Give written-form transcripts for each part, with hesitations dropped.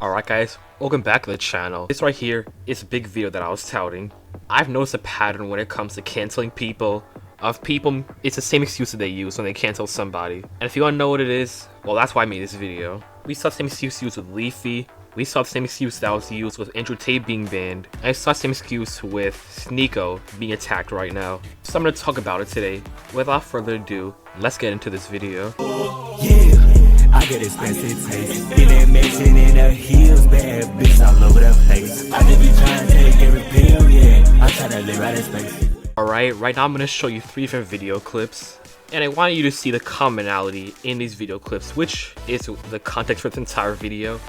Alright guys, welcome back to the channel. This right here is a big video that I was touting. I've noticed a pattern when it comes to canceling people. It's the same excuse that they use when they cancel somebody. And if you want to know what it is, well, that's why I made this video. We saw the same excuse used with Leafy. We saw the same excuse that was used with Andrew Tate being banned. And I saw the same excuse with Sneako being attacked right now. So I'm going to talk about it today. Without further ado, let's get into this video. Yeah, I get expensive taste. Been that mansion in the hills, bad bitch all over the place. I just be trying to take every pill, yeah. I try to live right in space. Alright, right now I'm going to show you 3 different video clips. And I want you to see the commonality in these video clips, which is the context for this entire video.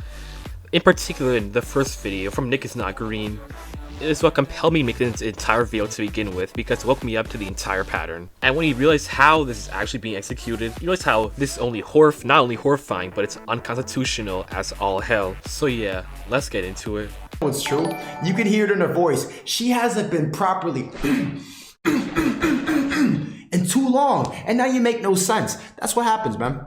In particular, in the first video from Nick is Not Green, it is what compelled me to make this entire video to begin with, because it woke me up to the entire pattern. And when you realize how this is actually being executed, you realize how this is not only horrifying, but it's unconstitutional as all hell. So yeah, let's get into it. It's true. You can hear it in her voice. She hasn't been properly in too long, and now you make no sense. That's what happens, man.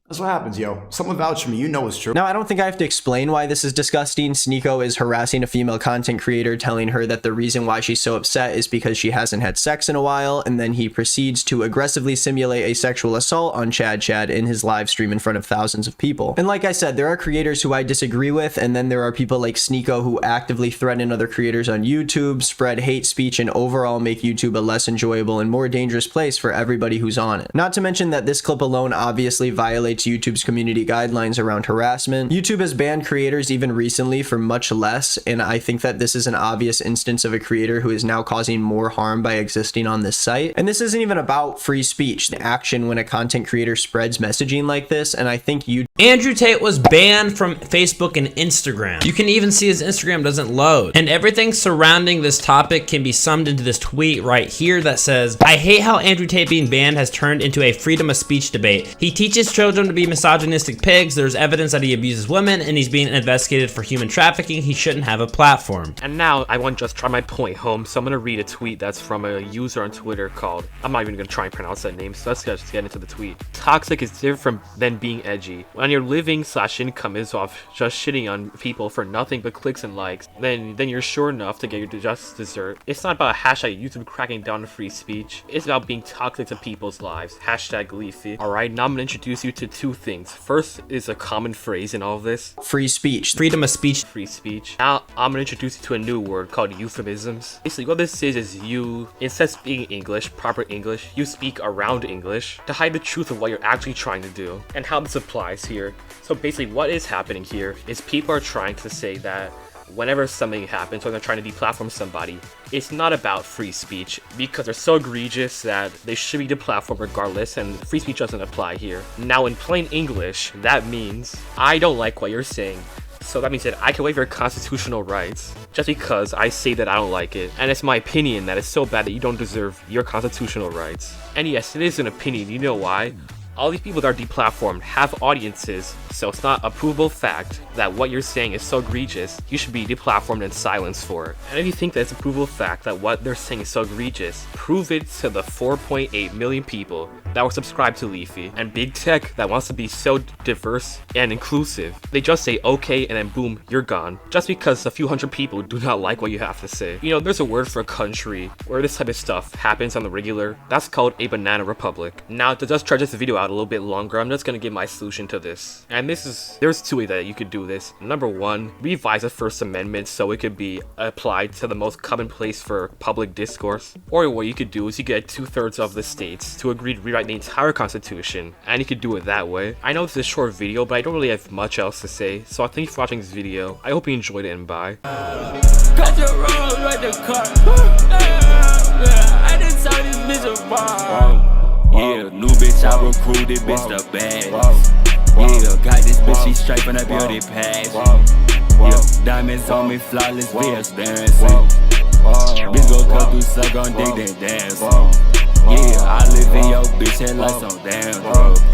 That's what happens, yo. Someone vouch for me, you know it's true. Now, I don't think I have to explain why this is disgusting. Sneako is harassing a female content creator, telling her that the reason why she's so upset is because she hasn't had sex in a while, and then he proceeds to aggressively simulate a sexual assault on Chad in his live stream in front of thousands of people. And like I said, there are creators who I disagree with, and then there are people like Sneako who actively threaten other creators on YouTube, spread hate speech, and overall make YouTube a less enjoyable and more dangerous place for everybody who's on it. Not to mention that this clip alone obviously violates YouTube's community guidelines around harassment. YouTube has banned creators even recently for much less, and I think that this is an obvious instance of a creator who is now causing more harm by existing on this site. And this isn't even about free speech, the action when a content creator spreads messaging like this, and I think Andrew Tate was banned from Facebook and Instagram. You can even see his Instagram doesn't load. And everything surrounding this topic can be summed into this tweet right here that says, "I hate how Andrew Tate being banned has turned into a freedom of speech debate. He teaches children to be misogynistic pigs. There's evidence that he abuses women, and he's being investigated for human trafficking. He shouldn't have a platform." And now I want to just try my point home, so I'm going to read a tweet that's from a user on Twitter called, I'm not even going to try and pronounce that name, so let's just get into the tweet. "Toxic is different than being edgy. When your living/income is off just shitting on people for nothing but clicks and likes, then you're sure enough to get your just dessert. It's not about hashtag YouTube cracking down on free speech. It's about being toxic to people's lives. Hashtag Leafy." Alright, now I'm going to introduce you to 2 things. First is a common phrase in all of this. free speech. Freedom of speech. Free speech. Now I'm going to introduce you to a new word called euphemisms. Basically what this is you, instead of speaking English, proper English, you speak around English to hide the truth of what you're actually trying to do and how this applies here. So basically what is happening here is people are trying to say that whenever something happens, when they're trying to deplatform somebody, it's not about free speech because they're so egregious that they should be deplatformed regardless, and free speech doesn't apply here. Now in plain English, that means I don't like what you're saying. So that means that I can waive your constitutional rights just because I say that I don't like it. And it's my opinion that it's so bad that you don't deserve your constitutional rights. And yes, it is an opinion, you know why? All these people that are deplatformed have audiences, so it's not a provable fact that what you're saying is so egregious, you should be deplatformed and silenced for it. And if you think that it's a provable fact that what they're saying is so egregious, prove it to the 4.8 million people that were subscribed to Leafy and big tech that wants to be so diverse and inclusive. They just say okay and then boom, you're gone. Just because a few hundred people do not like what you have to say. You know, there's a word for a country where this type of stuff happens on the regular. That's called a banana republic. Now to just stretch this video out a little bit longer, I'm just gonna give my solution to this. And there's 2 ways that you could do this. Number 1, revise the First Amendment so it could be applied to the most commonplace for public discourse. Or what you could do is you get 2/3 of the states to agree to rewrite the entire constitution, and you could do it that way. I know this is a short video, but I don't really have much else to say, so thank you for watching this video. I hope you enjoyed it, and bye. Cut your road right the car. I didn't tell this bitch apart. Yeah, new bitch I recruited, bitch the baddest. Yeah, got this bitch, she straight from that beauty pass. Yeah, diamonds on me, flawless, be experiencing. Bitch go cut through, suck on dick, then dance. Yeah, I live in your bitch head like some damn, bro.